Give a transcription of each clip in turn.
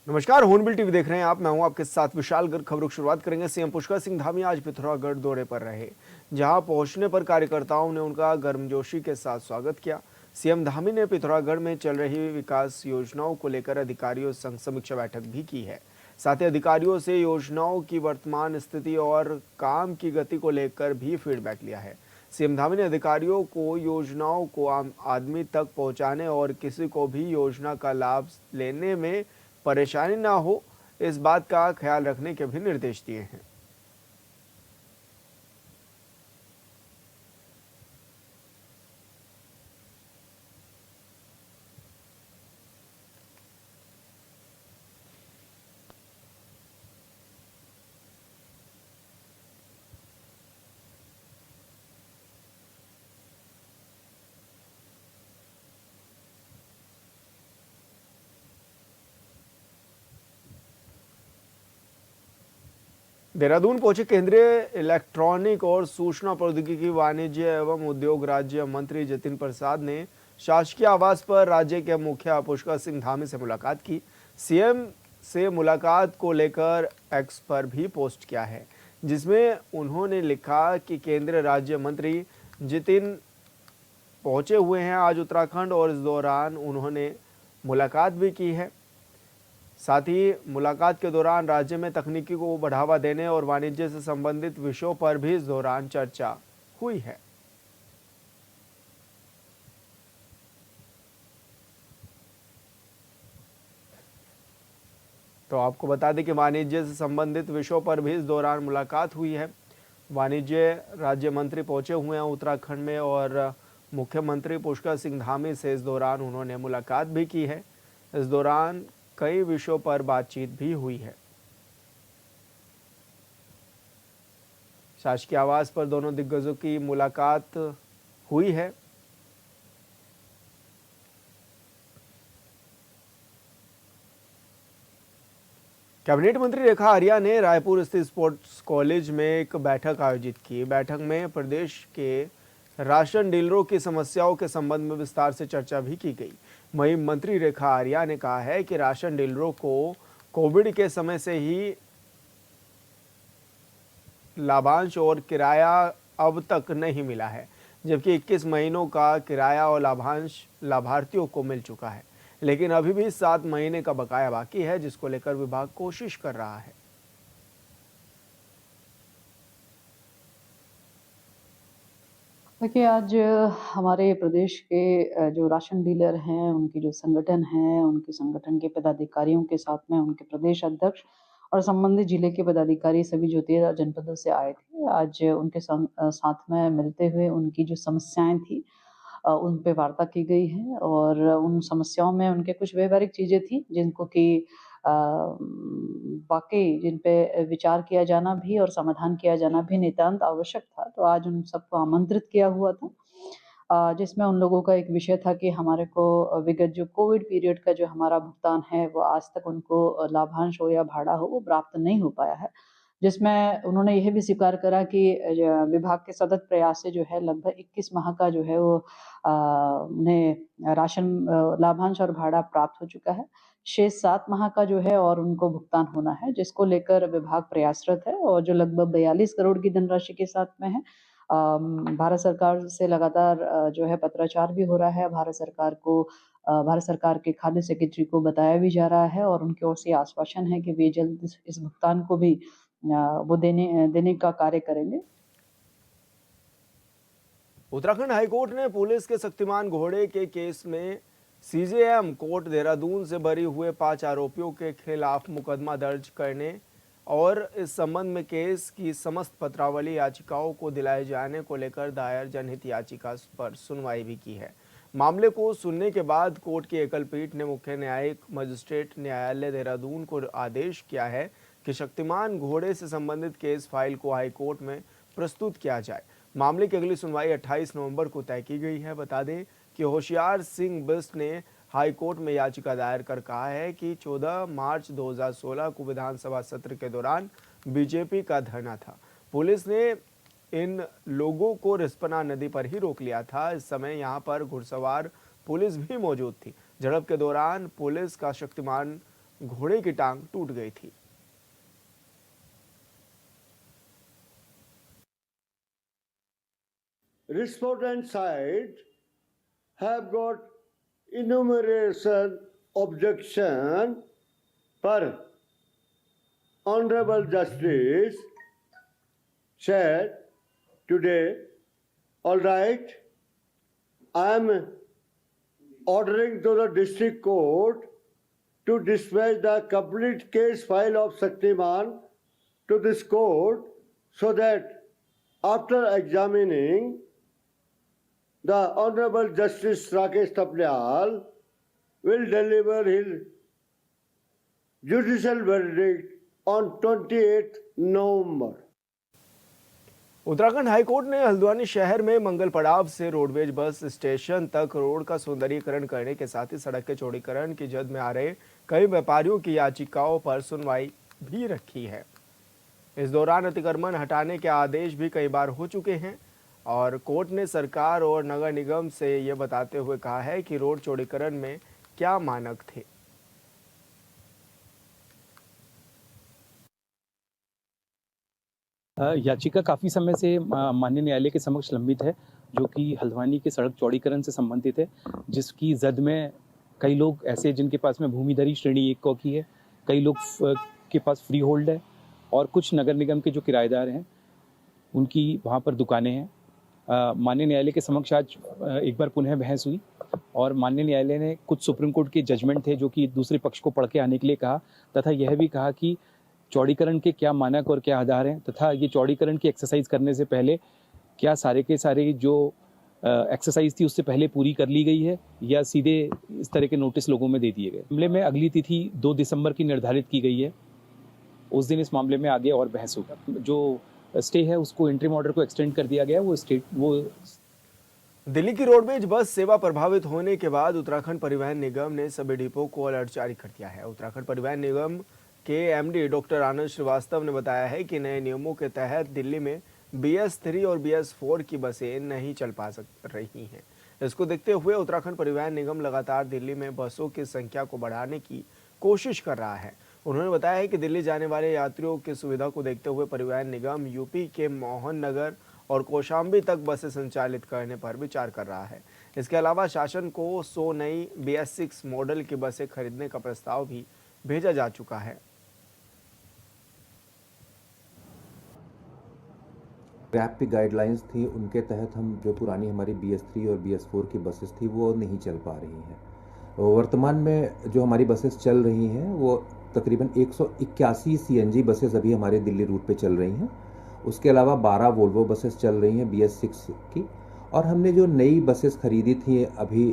नमस्कार, hornbill TV देख रहे हैं आप। मैं हूं आपके साथ विशाल गर्ग। खबरों की शुरुआत करेंगे। सीएम पुष्कर सिंह धामी आज पिथौरागढ़ दौरे पर रहे, जहां पहुंचने पर कार्यकर्ताओं ने उनका गर्मजोशी के साथ स्वागत किया। सीएम धामी ने पिथौरागढ़ में चल रही विकास योजनाओं को लेकर अधिकारियों संग समीक्षा बैठक भी की है। साथ ही अधिकारियों से योजनाओं की वर्तमान स्थिति और काम की गति को लेकर भी फीडबैक लिया है। सीएम धामी ने अधिकारियों को योजनाओं को आम आदमी तक पहुंचाने और किसी को भी योजना का लाभ लेने में परेशानी ना हो, इस बात का ख्याल रखने के भी निर्देश दिए हैं। देहरादून पहुंचे केंद्रीय इलेक्ट्रॉनिक और सूचना प्रौद्योगिकी वाणिज्य एवं उद्योग राज्य मंत्री जितिन प्रसाद ने शासकीय आवास पर राज्य के मुखिया पुष्कर सिंह धामी से मुलाकात की। सीएम से मुलाकात को लेकर एक्स पर भी पोस्ट किया है, जिसमें उन्होंने लिखा कि केंद्रीय राज्य मंत्री जितिन पहुंचे हुए हैं आज उत्तराखंड और इस दौरान उन्होंने मुलाकात भी की है। साथ ही मुलाकात के दौरान राज्य में तकनीकी को बढ़ावा देने और वाणिज्य से संबंधित विषयों पर भी इस दौरान चर्चा हुई है। तो आपको बता दें कि वाणिज्य से संबंधित विषयों पर भी इस दौरान मुलाकात हुई है। वाणिज्य राज्य मंत्री पहुंचे हुए हैं उत्तराखंड में और मुख्यमंत्री पुष्कर सिंह धामी से इस दौरान उन्होंने मुलाकात भी की है। इस दौरान कई विषयों पर बातचीत भी हुई है। शासकीय आवास पर दोनों दिग्गजों की मुलाकात हुई है। कैबिनेट मंत्री रेखा आर्या ने रायपुर स्थित स्पोर्ट्स कॉलेज में एक बैठक आयोजित की। बैठक में प्रदेश के राशन डीलरों की समस्याओं के संबंध में विस्तार से चर्चा भी की गई। वहीं मंत्री रेखा आर्या ने कहा है कि राशन डीलरों को कोविड के समय से ही लाभांश और किराया अब तक नहीं मिला है, जबकि 21 महीनों का किराया और लाभांश लाभार्थियों को मिल चुका है, लेकिन अभी भी 7 महीने का बकाया बाकी है, जिसको लेकर विभाग कोशिश कर रहा है। देखिए, आज हमारे प्रदेश के जो राशन डीलर हैं, उनके जो संगठन हैं, उनके संगठन के पदाधिकारियों के साथ में उनके प्रदेश अध्यक्ष और संबंधित जिले के पदाधिकारी सभी जो 13 जनपदों से आए थे, आज उनके साथ में मिलते हुए उनकी जो समस्याएँ थी उन पे वार्ता की गई है और उन समस्याओं में उनके कुछ व्यावहारिक चीज़ें थी जिनको कि वाक़ई जिन पे विचार किया जाना भी और समाधान किया जाना भी नितांत आवश्यक था। तो आज उन सबको आमंत्रित किया हुआ था जिसमें उन लोगों का एक विषय था कि हमारे को विगत जो कोविड पीरियड का जो हमारा भुगतान है, वो आज तक उनको लाभांश हो या भाड़ा हो, वो प्राप्त नहीं हो पाया है। जिसमें उन्होंने यह भी स्वीकार करा कि विभाग के सतत प्रयास से जो है लगभग 21 माह का जो है वो उन्हें राशन लाभांश और भाड़ा प्राप्त हो चुका है। शेष 7 माह का जो है और उनको भुगतान होना है, जिसको लेकर विभाग प्रयासरत है और जो लगभग 42 करोड़ की धनराशि के साथ में है। भारत सरकार से लगातार जो है पत्राचार भी हो रहा है। भारत सरकार के खाद्य सेक्रेटरी को बताया भी जा रहा है और उनकी ओर से आश्वासन है कि वे जल्द इस भुगतान को भी वो देने का कार्य करेंगे। उत्तराखंड हाईकोर्ट ने पुलिस के शक्तिमान घोड़े के केस में सीजेएम कोर्ट देहरादून से बरी हुए 5 आरोपियों के खिलाफ मुकदमा दर्ज करने और इस संबंध में केस की समस्त पत्रावली याचिकाओं को दिलाए जाने को लेकर दायर जनहित याचिका पर सुनवाई भी की है। मामले को सुनने के बाद कोर्ट की एकल पीठ ने मुख्य न्यायिक मजिस्ट्रेट न्यायालय देहरादून को आदेश किया है कि शक्तिमान घोड़े से संबंधित केस फाइल को हाईकोर्ट में प्रस्तुत किया जाए। मामले की अगली सुनवाई 28 नवंबर को तय की गई है। बता दें कि होशियार सिंह बिष्ट ने हाई कोर्ट में याचिका दायर कर कहा है कि 14 मार्च 2016 को विधानसभा सत्र के दौरान बीजेपी का धरना था। पुलिस ने इन लोगों को रिस्पना नदी पर ही रोक लिया था। इस समय यहां पर घुड़सवार पुलिस भी मौजूद थी। झड़प के दौरान पुलिस का शक्तिमान घोड़े की टांग टूट गई थी। Respondent side have got enumeration objection per Honorable Justice said today, all right, I am ordering to the district court to dispatch the complete case file of Shaktiman to this court so that after examining the Honorable Justice Rakesh Tapnial will deliver his judicial verdict on 28th November. Uttarakhand high court ने हल्द्वानी शहर में मंगल पड़ाव से roadways bus station तक road का सौंदर्यीकरण करने के साथ ही सड़क के चौड़ीकरण की जद में आ रहे कई व्यापारियों की याचिकाओं पर सुनवाई भी रखी है। इस दौरान अतिक्रमण हटाने के आदेश भी कई बार हो चुके हैं और कोर्ट ने सरकार और नगर निगम से ये बताते हुए कहा है कि रोड चौड़ीकरण में क्या मानक थे। याचिका काफ़ी समय से माननीय न्यायालय के समक्ष लंबित है, जो कि हल्द्वानी के सड़क चौड़ीकरण से संबंधित है, जिसकी जद में कई लोग ऐसे जिनके पास में भूमिधरी श्रेणी 1 की है, कई लोग के पास फ्री होल्ड है और कुछ नगर निगम के जो किराएदार हैं उनकी वहाँ पर दुकानें हैं। माननीय न्यायालय के समक्ष आज एक बार पुनः बहस हुई और माननीय न्यायालय ने कुछ सुप्रीम कोर्ट के जजमेंट थे जो कि दूसरे पक्ष को पढ़ के आने के लिए कहा तथा यह भी कहा कि चौड़ीकरण के क्या मानक और क्या आधार हैं तथा ये चौड़ीकरण की एक्सरसाइज करने से पहले क्या सारे के सारे जो एक्सरसाइज थी उससे पहले पूरी कर ली गई है या सीधे इस तरह के नोटिस लोगों में दे दिए गए। मामले में अगली तिथि 2 दिसंबर की निर्धारित की गई है। उस दिन इस मामले में आगे और बहस होगा। जो स्टे है उसको इंटरिम ऑर्डर को एक्सटेंड कर दिया गया। वो दिल्ली की रोडवेज बस सेवा प्रभावित होने के बाद उत्तराखंड परिवहन निगम ने सभी डिपो को अलर्ट जारी कर दिया है। उत्तराखंड परिवहन निगम के एमडी डॉक्टर आनंद श्रीवास्तव ने बताया है कि नए नियमों के तहत दिल्ली में BS3 और BS4 की बसें नहीं चल पा रही हैं। इसको देखते हुए उत्तराखंड परिवहन निगम लगातार दिल्ली में बसों की संख्या को बढ़ाने की कोशिश कर रहा है। उन्होंने बताया है कि दिल्ली जाने वाले यात्रियों की सुविधा को देखते हुए परिवहन निगम यूपी के मोहन नगर और कौशाम्बी तक बसें संचालित करने पर विचार कर रहा है। इसके अलावा शासन को 100 नई BS6 मॉडल की बसें खरीदने का प्रस्ताव भी भेजा जा चुका है। कैब की गाइडलाइंस थी, उनके तहत हम जो पुरानी हमारी BS3 और BS4 की बसेस थी वो नहीं चल पा रही हैं। वर्तमान में जो हमारी बसेस चल रही हैं वो तकरीबन 181 CNG बसेस अभी हमारे दिल्ली रूट पे चल रही हैं। उसके अलावा 12 वोल्वो बसेस चल रही हैं BS6 की, और हमने जो नई बसेस खरीदी थी अभी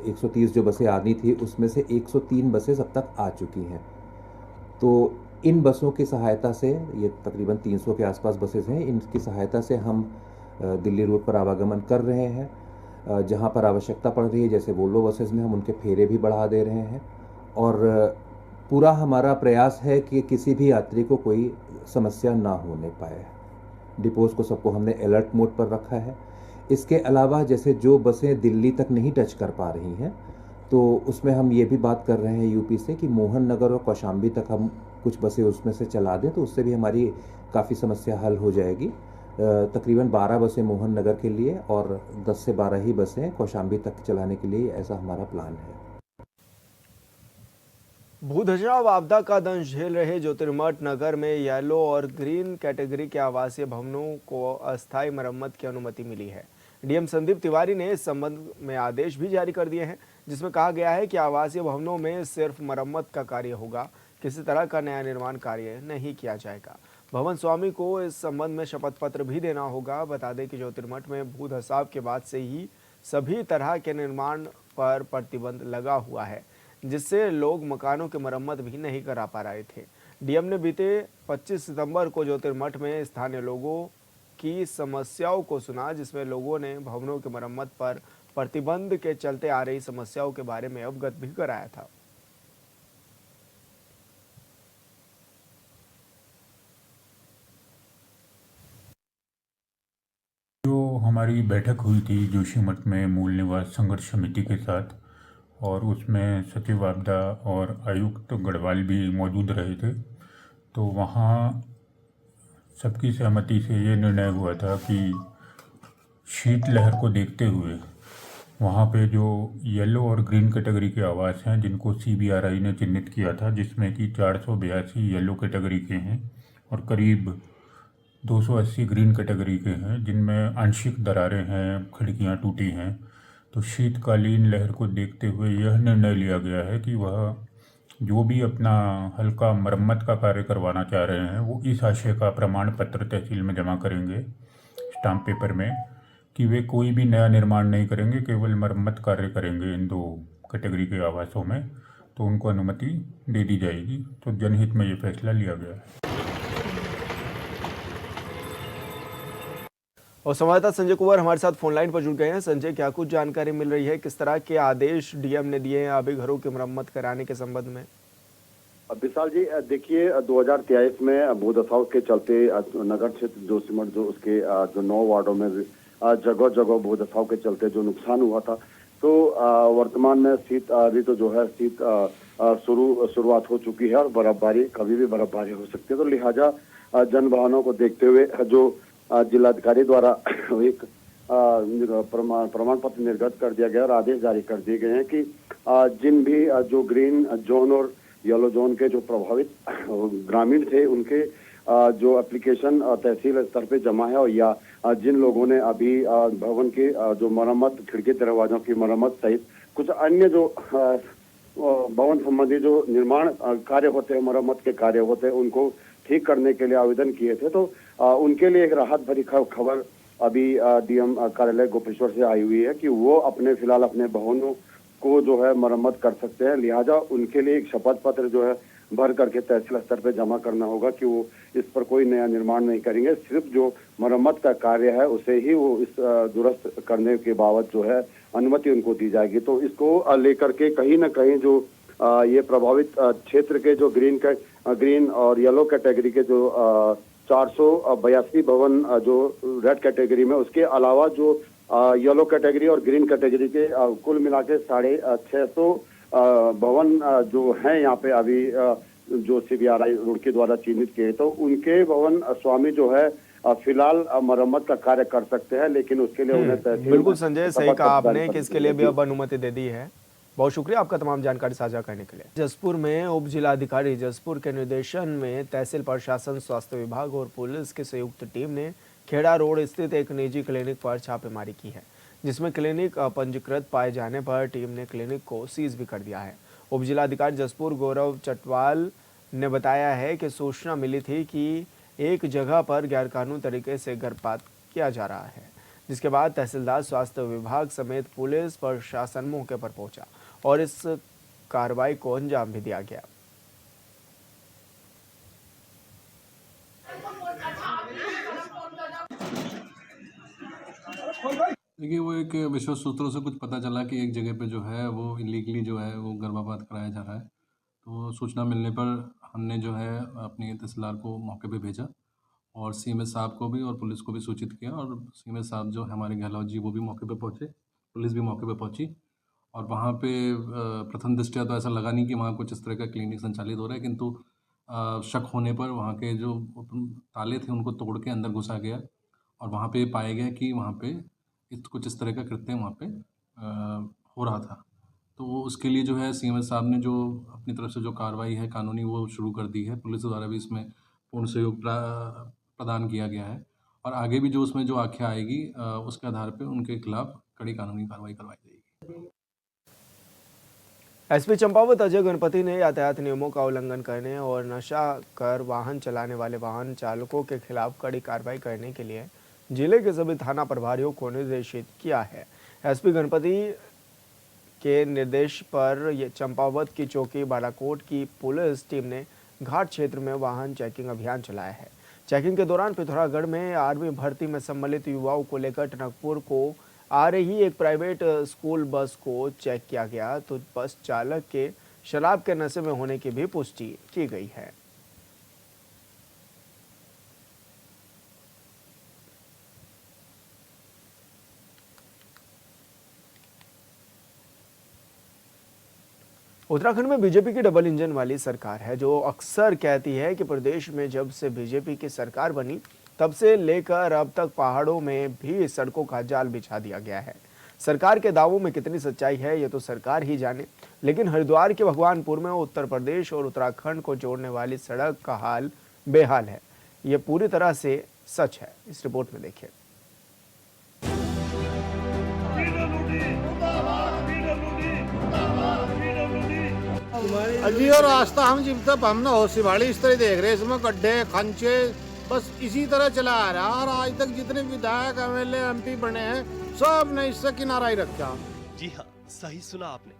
130 जो बसें आनी थी उसमें से 103 बसेस अब तक आ चुकी हैं। तो इन बसों की सहायता से, ये तकरीबन 300 के आसपास बसेस हैं, इनकी सहायता से हम दिल्ली रूट पर आवागमन कर रहे हैं। जहां पर आवश्यकता पड़ रही है जैसे वोल्वो बसेस में हम उनके फेरे भी बढ़ा दे रहे हैं और पूरा हमारा प्रयास है कि किसी भी यात्री को कोई समस्या ना होने पाए। डिपोज को सबको हमने अलर्ट मोड पर रखा है। इसके अलावा जैसे जो बसें दिल्ली तक नहीं टच कर पा रही हैं तो उसमें हम ये भी बात कर रहे हैं यूपी से कि मोहन नगर और कौशाम्बी तक हम कुछ बसें उसमें से चला दें तो उससे भी हमारी काफ़ी समस्या हल हो जाएगी। तकरीबन 12 बसें मोहन नगर के लिए और 10 से 12 ही बसें कौशाम्बी तक चलाने के लिए, ऐसा हमारा प्लान है। भूधसाव आपदा का दंश झेल रहे ज्योतिर्मठ नगर में येलो और ग्रीन कैटेगरी के आवासीय भवनों को अस्थायी मरम्मत की अनुमति मिली है। डीएम संदीप तिवारी ने इस संबंध में आदेश भी जारी कर दिए हैं, जिसमें कहा गया है कि आवासीय भवनों में सिर्फ मरम्मत का कार्य होगा, किसी तरह का नया निर्माण कार्य नहीं किया जाएगा। भवन स्वामी को इस संबंध में शपथ पत्र भी देना होगा। बता दें कि ज्योतिर्मठ में भूधसाव के बाद से ही सभी तरह के निर्माण पर प्रतिबंध लगा हुआ है, जिससे लोग मकानों की मरम्मत भी नहीं करा पा रहे थे। डीएम ने बीते 25 सितंबर को ज्योतिर्मठ में स्थानीय लोगों की समस्याओं को सुना, जिसमें लोगों ने भवनों की मरम्मत पर प्रतिबंध के चलते आ रही समस्याओं के बारे में अवगत भी कराया था। जो हमारी बैठक हुई थी जोशीमठ में मूल निवास संघर्ष समिति के साथ, और उसमें सचिव आपदा और आयुक्त गढ़वाल भी मौजूद रहे थे। तो वहाँ सबकी सहमति से ये निर्णय हुआ था कि शीतलहर को देखते हुए वहाँ पे जो येलो और ग्रीन कैटेगरी के आवास हैं जिनको CBRI ने चिन्हित किया था, जिसमें कि 482 येलो कैटेगरी के हैं और करीब 280 ग्रीन कैटेगरी के हैं, जिनमें आंशिक दरारें हैं, खिड़कियाँ टूटी हैं। तो शीतकालीन लहर को देखते हुए यह निर्णय लिया गया है कि वह जो भी अपना हल्का मरम्मत का कार्य करवाना चाह रहे हैं वो इस आशय का प्रमाण पत्र तहसील में जमा करेंगे स्टाम्प पेपर में कि वे कोई भी नया निर्माण नहीं करेंगे, केवल मरम्मत कार्य करेंगे इन 2 कैटेगरी के आवासों में। तो उनको अनुमति दे दी जाएगी। तो जनहित में ये फैसला लिया गया है। और संवाददाता संजय कुमार हमारे साथ फोन लाइन पर जुड़ गए हैं। संजय, क्या कुछ जानकारी मिल रही है, किस तरह के आदेश डीएम ने दिए हैं अभी घरों की मरम्मत कराने के संबंध में? विशाल जी, देखिए 2023 में भूदसाव के चलते नगर क्षेत्र जोशीमठ जो उसके जो 9 वार्डों में जगह जगह भूदसाव के चलते जो नुकसान हुआ था, तो वर्तमान में शीत ऋतु जो है शीत शुरुआत हो चुकी है और बर्फबारी कभी भी बर्फबारी हो सकती है। तो लिहाजा जन वाहनों को देखते हुए जो जिलाधिकारी द्वारा एक प्रमाण पत्र निर्गत कर दिया गया और आदेश जारी कर दिए गए हैं कि जिन भी जो ग्रीन जोन और येलो जोन के जो प्रभावित ग्रामीण थे उनके जो एप्लीकेशन तहसील स्तर पे जमा है, और या जिन लोगों ने अभी भवन के जो मरम्मत, खिड़की दरवाजों की मरम्मत सहित कुछ अन्य जो भवन संबंधी जो निर्माण कार्य होते हैं, मरम्मत के कार्य होते हैं, उनको ठीक करने के लिए आवेदन किए थे। तो उनके लिए एक राहत भरी खबर अभी डीएम कार्यालय गोपेश्वर से आई हुई है कि वो फिलहाल अपने भवनों को जो है मरम्मत कर सकते हैं। लिहाजा उनके लिए एक शपथ पत्र जो है भर करके तहसील स्तर पर जमा करना होगा कि वो इस पर कोई नया निर्माण नहीं करेंगे, सिर्फ जो मरम्मत का कार्य है उसे ही वो इस दुरुस्त करने के बावत जो है अनुमति उनको दी जाएगी। तो इसको लेकर के कहीं ना कहीं जो ये प्रभावित क्षेत्र के जो ग्रीन और येलो कैटेगरी के जो 482 भवन जो रेड कैटेगरी में, उसके अलावा जो येलो कैटेगरी और ग्रीन कैटेगरी के कुल मिला के 650 भवन जो हैं यहाँ पे अभी जो CBRI रुड़की द्वारा चिन्हित किए, तो उनके भवन स्वामी जो है फिलहाल मरम्मत का कार्य कर सकते हैं, लेकिन उसके लिए उन्हें बिल्कुल संजय, सही कहा आपने कि इसके लिए भी अब अनुमति दे दी है। बहुत शुक्रिया आपका तमाम जानकारी साझा करने के लिए। जसपुर में उप जिलाधिकारी जसपुर के निर्देशन में तहसील प्रशासन, स्वास्थ्य विभाग और पुलिस की संयुक्त टीम ने खेड़ा रोड स्थित एक निजी क्लिनिक पर छापेमारी की है, जिसमें क्लिनिक अपंजीकृत पाए जाने पर टीम ने क्लिनिक को सीज भी कर दिया है। उप जिलाधिकारी जसपुर गौरव चटवाल ने बताया है कि सूचना मिली थी कि एक जगह पर गैरकानूनी तरीके से गर्भपात किया जा रहा है, जिसके बाद तहसीलदार, स्वास्थ्य विभाग समेत पुलिस प्रशासन मौके पर पहुंचा और इस कार्रवाई को अंजाम भी दिया गया। देखिए, वो एक विश्वस्त सूत्रों से कुछ पता चला कि एक जगह पे जो है वो इलीगली जो है वो गर्भपात कराया जा रहा है। तो सूचना मिलने पर हमने जो है अपने तहसीलदार को मौके पे भेजा और CMS साहब को भी और पुलिस को भी सूचित किया, और CMS साहब जो हमारे गहलोत जी वो भी मौके पे पहुँचे, पुलिस भी मौके पे पहुँची। और वहाँ पे प्रथम दृष्टया तो ऐसा लगा नहीं कि वहाँ कुछ इस तरह का क्लिनिक संचालित हो रहा है, किंतु शक होने पर वहाँ के जो ताले थे उनको तोड़ के अंदर घुसा गया और वहाँ पे पाया गया कि वहाँ पे कुछ इस तरह का कृत्य वहाँ पे हो रहा था। तो वो उसके लिए जो है CMS साहब ने जो अपनी तरफ से जो कार्रवाई है कानूनी वो शुरू कर दी है। पुलिस द्वारा भी इसमें पूर्ण सहयोग प्रदान किया गया है और आगे भी जो उसमें जो आख्या आएगी उसके आधार पर उनके खिलाफ कड़ी कानूनी कार्रवाई करवाई जाएगी। एसपी चंपावत अजय गणपति ने यातायात नियमों का उल्लंघन करने और नशा कर वाहन चलाने वाले वाहन चालकों के खिलाफ कड़ी कार्रवाई करने के लिए जिले के सभी थाना प्रभारियों को निर्देशित किया है। एसपी गणपति के निर्देश पर चंपावत की चौकी बालाकोट की पुलिस टीम ने घाट क्षेत्र में वाहन चेकिंग अभियान चलाया है। चेकिंग के दौरान पिथौरागढ़ में आर्मी भर्ती में सम्मिलित युवाओं को लेकर टनकपुर को आ रही एक प्राइवेट स्कूल बस को चेक किया गया, तो बस चालक के शराब के नशे में होने की भी पुष्टि की गई है। उत्तराखंड में बीजेपी की डबल इंजन वाली सरकार है, जो अक्सर कहती है कि प्रदेश में जब से बीजेपी की सरकार बनी तब से लेकर अब तक पहाड़ों में भी सड़कों का जाल बिछा दिया गया है। सरकार के दावों में कितनी सच्चाई है ये तो सरकार ही जाने, लेकिन हरिद्वार के भगवानपुर में उत्तर प्रदेश और उत्तराखंड को जोड़ने वाली सड़क का हाल बेहाल है। ये पूरी तरह से सच है। इस रिपोर्ट में देखिए। अजी और रास्ता हम जब तक हमने होशिवाड़ी इस तरह देख रहे हैं, इसमें गड्ढे खंचे बस इसी तरह चला आ रहा है। और आज तक जितने विधायक एमएलए एमपी बने हैं सब ने इससे किनारा ही रखा। जी हाँ, सही सुना आपने।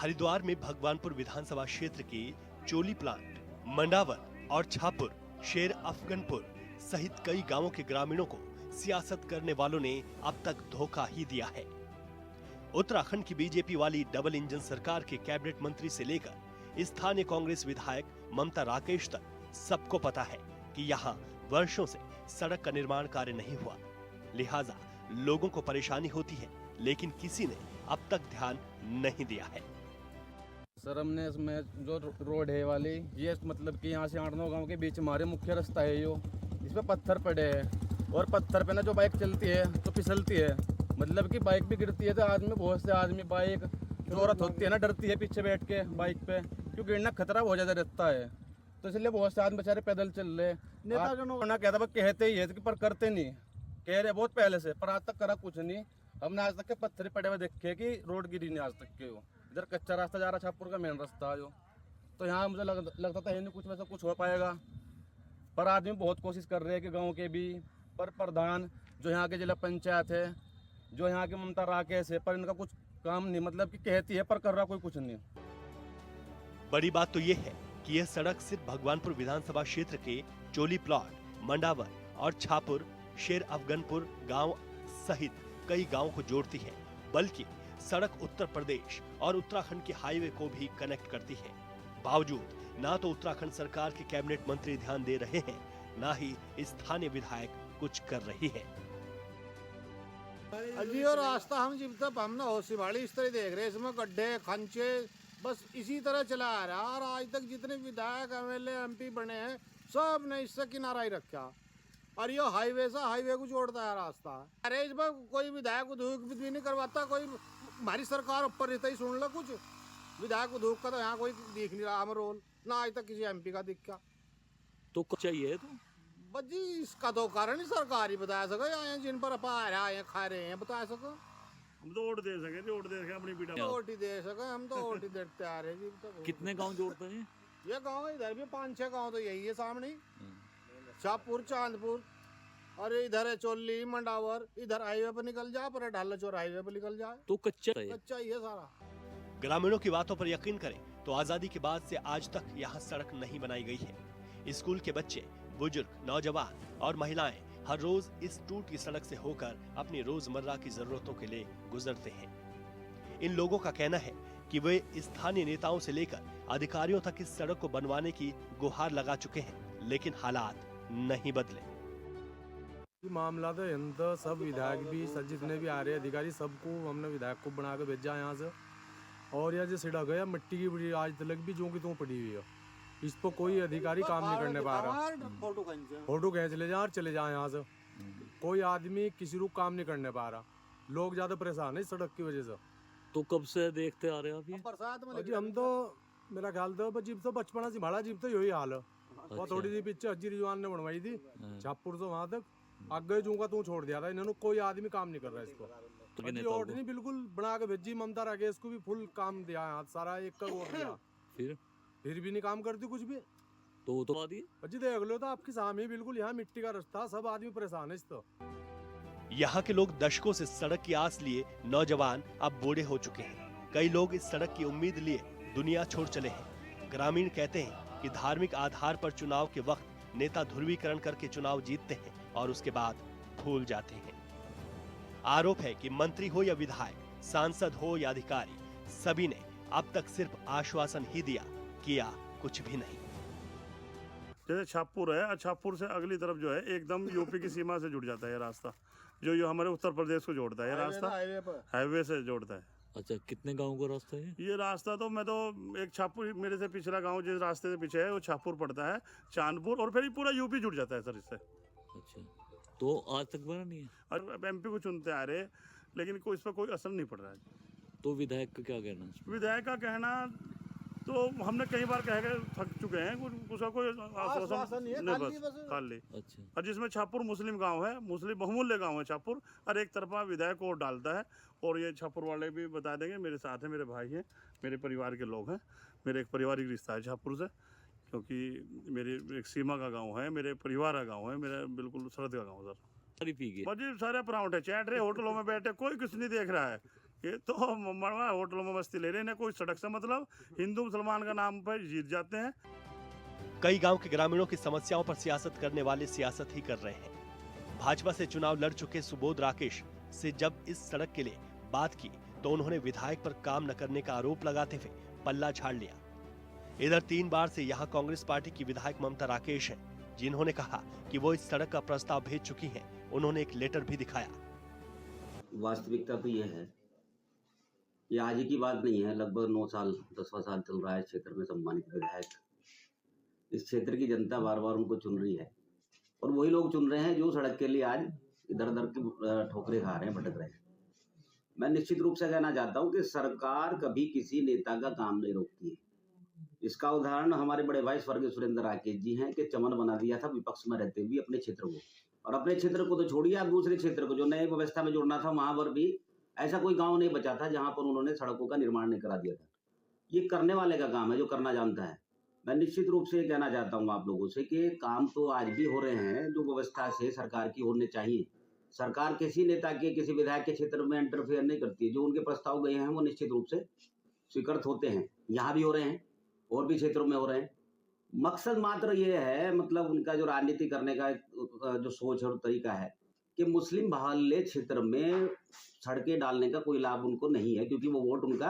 हरिद्वार में भगवानपुर विधानसभा क्षेत्र के चोली प्लांट, मंडावर और छापुर, शेर अफगनपुर सहित कई गांवों के ग्रामीणों को सियासत करने वालों ने अब तक धोखा ही दिया है। उत्तराखंड की बीजेपी वाली डबल इंजन सरकार के कैबिनेट मंत्री से लेकर स्थानीय कांग्रेस विधायक ममता राकेश तक सबको पता है कि यहाँ वर्षों से सड़क का निर्माण कार्य नहीं हुआ, लिहाजा लोगों को परेशानी होती है, लेकिन किसी ने अब तक ध्यान नहीं दिया है। सर, हमने इसमें जो रोड है वाली, ये मतलब कि यहाँ से 8-9 गांव के बीच हमारे मुख्य रास्ता है, यो इसमें पत्थर पड़े हैं और पत्थर पे ना जो बाइक चलती है तो फिसलती है, मतलब कि बाइक भी गिरती है तो आदमी, बहुत से आदमी बाइक जो औरत होती है ना डरती है पीछे बैठ के बाइक पे, क्योंकि गिरना खतरा बहुत ज्यादा रहता है, तो इसलिए बहुत से आदमी बेचारे पैदल चल रहे। नेता जो कहता है कहते ही है पर करते नहीं, कह रहे बहुत पहले से, पर आज तक करा कुछ नहीं। हमने आज तक के पत्थर पड़े हुए देखे कि रोड गिरी नहीं आज तक के। वो इधर कच्चा रास्ता जा रहा, छापुर का मेन रास्ता जो, तो यहाँ मुझे लगता था नहीं कुछ वैसा कुछ हो पाएगा, पर आदमी बहुत कोशिश कर रहे हैं कि गाँव के भी, पर प्रधान जो यहाँ के जिला पंचायत है, जो यहाँ के ममता राकेश है, पर इनका कुछ काम नहीं, मतलब कि कहती है पर कर रहा कोई कुछ नहीं। बड़ी बात तो ये है कि यह सड़क सिर्फ भगवानपुर विधानसभा क्षेत्र के चोली प्लॉट, मंडावर और छापुर, शेर अफगनपुर गांव सहित कई गांवों को जोड़ती है, बल्कि सड़क उत्तर प्रदेश और उत्तराखंड के हाईवे को भी कनेक्ट करती है। बावजूद ना तो उत्तराखंड सरकार के कैबिनेट मंत्री ध्यान दे रहे हैं, ना ही स्थानीय विधायक कुछ कर रही है। अजी और रास्ता हम जब तक हमने होशिवाड़ी इस तरह देख रहे हैं, इसमें गड्ढे खंचे बस इसी तरह चला आ रहा है। और आज तक जितने विधायक एमएलए एमपी बने हैं सब ने इससे किनारा ही रखा। और ये हाईवे से हाईवे को जोड़ता है रास्ता। अरे इस पर कोई विधायक उद्योग भी नहीं करवाता, कोई हमारी सरकार ऊपर रहता ही सुन लो कुछ। विधायक उद्योग का तो यहाँ कोई दिख नहीं रहा हम रोल, ना आज तक किसी एमपी का दिखा। तो कुछ चाहिए तो बजी इसका तो कारण ही सरकार ही बता सको, आए जिन पर आए खा रहे हैं बता सको। हम तो वोट दे सके, वोट दे सके अपनी पीड़ा वोट ही दे सके, हम तो वोट ही देते आ रहे जी। तो कितने गांव जोड़ते हैं ये गांव? इधर भी 5-6 गांव तो यही है सामने, शाहपुर, चांदपुर, और इधर है चोली, मंडावर, इधर हाईवे पर निकल जाए, पर ढाला चौर हाईवे पर निकल जाए, तो कच्चा ही है सारा। ग्रामीणों की बातों पर यकीन करें तो आजादी के बाद से आज तक यहाँ सड़क नहीं बनाई गई है। स्कूल के बच्चे, बुजुर्ग, नौजवान और महिलाएं हर रोज इस टूटी सड़क से होकर अपनी रोजमर्रा की जरूरतों के लिए गुजरते हैं। इन लोगों का कहना है कि वे स्थानीय नेताओं से लेकर अधिकारियों तक इस सड़क को बनवाने की गुहार लगा चुके हैं, लेकिन हालात नहीं बदले। मामला तो तो सब विधायक भी, सब जितने भी आ रहे अधिकारी, सबको हमने विधायक को बना के भेजा यहाँ से। और यह जो सड़क है मिट्टी की पड़ी, आज तक भी जो की तो पड़ी हुई है, इस पर कोई अधिकारी काम नहीं करने पा रहा। फोटो खींच ले जा और चले जाए यहाँ से, कोई आदमी किसी को काम नहीं करने पा रहा। लोग ज्यादा परेशान है इस सड़क की वजह से। तो कब से देखते आ रहे हैं आप जी? हम तो मेरा ख्याल तो जीप तो बचपना से भाड़ा जीप तो यही हाल है। वो थोड़ी सी पीछे हजी रिजवान ने बनवाई थी छापुर से, वहां तक आगे जूंगा तू छोड़ दिया था इन्होंने, कोई आदमी काम नहीं कर रहा इसको। वोट नहीं बिल्कुल बना के भेजी ममता राकेश को भी फुल काम दिया है, सारा एक का वोट दिया, फिर भी नहीं काम करती कुछ भी। तो जी देख लो तो आपके सामने बिल्कुल यहाँ मिट्टी का रास्ता, सब आदमी परेशान है इस तो। यहाँ के लोग दशकों से सड़क की आस लिए, नौजवान अब बूढ़े हो चुके हैं। कई लोग इस सड़क की उम्मीद लिए दुनिया छोड़ चले हैं। ग्रामीण कहते हैं कि धार्मिक आधार पर चुनाव के वक्त नेता ध्रुवीकरण करके चुनाव जीतते हैं और उसके बाद भूल जाते हैं। आरोप है कि मंत्री हो या विधायक, सांसद हो या अधिकारी, सभी ने अब तक सिर्फ आश्वासन ही दिया, किया कुछ भी नहीं। जैसे छापुर है, छापुर से अगली तरफ जो है एकदम यूपी की सीमा से जुड़ जाता है ये रास्ता, जो हमारे उत्तर प्रदेश को जोड़ता है। ये रास्ता हाईवे से जोड़ता है। अच्छा, कितने गाँव का रास्ता है? ये रास्ता तो मैं तो एक छापुर, मेरे से पिछला गांव जिस रास्ते से पीछे है वो छापुर पड़ता है, चांदपुर, और फिर ये पूरा यूपी जुड़ जाता है सर इससे। अच्छा, तो आज तक बना नहीं है? और एमपी को चुनते आ रहे, लेकिन कोई इस पर कोई असर नहीं पड़ रहा है। तो विधायक का क्या कहना है? विधायक का कहना तो हमने कई बार कह के थक चुके हैं, उसका कोई आश्वासन नहीं, बस खाली। अच्छा, और जिसमें छापुर मुस्लिम गांव है, मुस्लिम बहुमूल्य गांव है छापुर, और एक तरफा विधायक वोट डालता है। और ये छापुर वाले भी बता देंगे, मेरे साथ हैं, मेरे भाई हैं, मेरे परिवार के लोग हैं, मेरे एक पारिवारिक रिश्ता है छापुर से, क्योंकि मेरी एक सीमा का गाँव है, मेरे परिवार का गाँव है, मेरा बिल्कुल सरहद का गाँव सर। सारी पी गई। बजे सारे प्राउंड है, चैट रहे होटलों में बैठे, कोई कुछ नहीं देख रहा है। ये तो मरवा होटलों में मस्ती ले रहे हैं, कोई सड़क से मतलब, हिंदू मुसलमान का नाम पर जीत जाते हैं। कई गांव के ग्रामीणों की समस्याओं पर सियासत करने वाले सियासत ही कर रहे हैं। भाजपा से चुनाव लड़ चुके सुबोध राकेश से जब इस सड़क के लिए बात की तो उन्होंने विधायक पर काम न करने का आरोप लगाते हुए पल्ला झाड़ लिया। इधर 3 बार से यहाँ कांग्रेस पार्टी की विधायक ममता राकेश हैं, जिन्होंने कहा कि वो इस सड़क का प्रस्ताव भेज चुकी हैं। उन्होंने एक लेटर भी दिखाया। वास्तविकता तो ये है, ये आज ही की बात नहीं है, लगभग 9 साल 10वां साल चल रहा है क्षेत्र में सम्मानित विधायक। इस क्षेत्र की जनता बार बार उनको चुन रही है, और वही लोग चुन रहे हैं जो सड़क के लिए आज इधर उधर की ठोकरें खा रहे हैं, भटक रहे हैं। मैं निश्चित रूप से कहना चाहता हूं कि सरकार कभी किसी नेता का काम नहीं रोकती है। इसका उदाहरण हमारे बड़े भाई स्वर्गीय सुरेंद्र राकेश जी हैं कि चमन बना दिया था विपक्ष में रहते हुए अपने क्षेत्र को, और अपने क्षेत्र को तो छोड़िए, आप दूसरे क्षेत्र को जो नए व्यवस्था में जोड़ना था वहां पर भी ऐसा कोई गांव नहीं बचा था जहां पर उन्होंने सड़कों का निर्माण नहीं करा दिया था। ये करने वाले का काम है जो करना जानता है। मैं निश्चित रूप से कहना चाहता हूं आप लोगों से कि काम तो आज भी हो रहे हैं जो व्यवस्था से सरकार की होने चाहिए। सरकार किसी नेता के, किसी विधायक के क्षेत्र में इंटरफेयर नहीं करती है। जो उनके प्रस्ताव गए हैं वो निश्चित रूप से स्वीकृत होते हैं, यहाँ भी हो रहे हैं और भी क्षेत्रों में हो रहे हैं। मकसद मात्र ये है, मतलब उनका जो राजनीति करने का जो सोच और तरीका है कि मुस्लिम बहुल्य क्षेत्र में सड़कें डालने का कोई लाभ उनको नहीं है, क्योंकि वो वोट उनका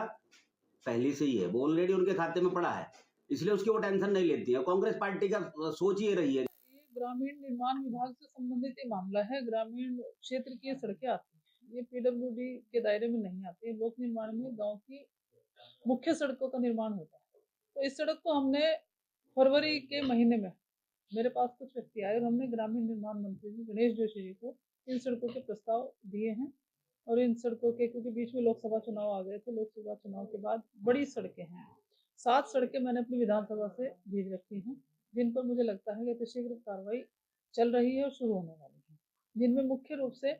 पहले से ही है, वो ऑलरेडी उनके खाते में पड़ा है, इसलिए उसकी वो टेंशन नहीं लेती है। कांग्रेस पार्टी का सोच ये रही है। ग्रामीण निर्माण विभाग से संबंधित ये मामला है। ग्रामीण क्षेत्र की ये सड़कें आती हैं, ये पीडब्ल्यूडी के दायरे में नहीं आती है। लोक निर्माण में गांव की मुख्य सड़कों का निर्माण होता है। तो इस सड़क को हमने फरवरी के महीने में, मेरे पास कुछ व्यक्ति आए और हमने ग्रामीण निर्माण मंत्री जी गणेश जोशी जी को इन सड़कों के प्रस्ताव दिए हैं। और इन सड़कों के, क्योंकि बीच में लोकसभा चुनाव आ गए थे, लोकसभा चुनाव के बाद बड़ी सड़कें हैं, 7 सड़कें मैंने अपनी विधानसभा से भेज रखी हैं, जिन पर मुझे लगता है कि शीघ्र कार्रवाई चल रही है और शुरू होने वाली है। जिनमें मुख्य रूप से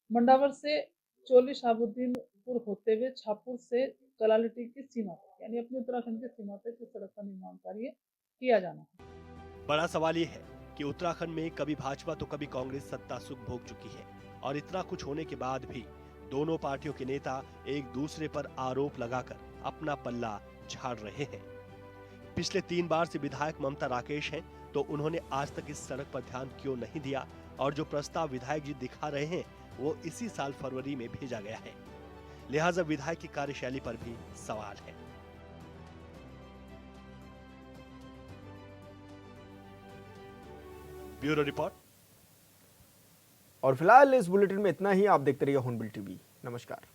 मंडावर से चोली शाहबुद्दीनपुर होते हुए छापुर से कलालिटी की सीमा तक, यानी अपनी उत्तराखंड की सीमा तक इस सड़क का निर्माण कार्य किया जाना है। बड़ा सवाल ये है कि उत्तराखंड में कभी भाजपा तो कभी कांग्रेस सत्ता सुख भोग चुकी है, और इतना कुछ होने के बाद भी दोनों पार्टियों के नेता एक दूसरे पर आरोप लगाकर अपना पल्ला झाड़ रहे हैं। पिछले 3 बार से विधायक ममता राकेश हैं, तो उन्होंने आज तक इस सड़क पर ध्यान क्यों नहीं दिया, और जो प्रस्ताव विधायक जी दिखा रहे हैं वो इसी साल फरवरी में भेजा गया है। लिहाजा विधायक की कार्यशैली पर भी सवाल है। Bureau report. और फिलहाल इस बुलेटिन में इतना ही। आप देखते रहिए हॉर्नबिल टीवी। नमस्कार।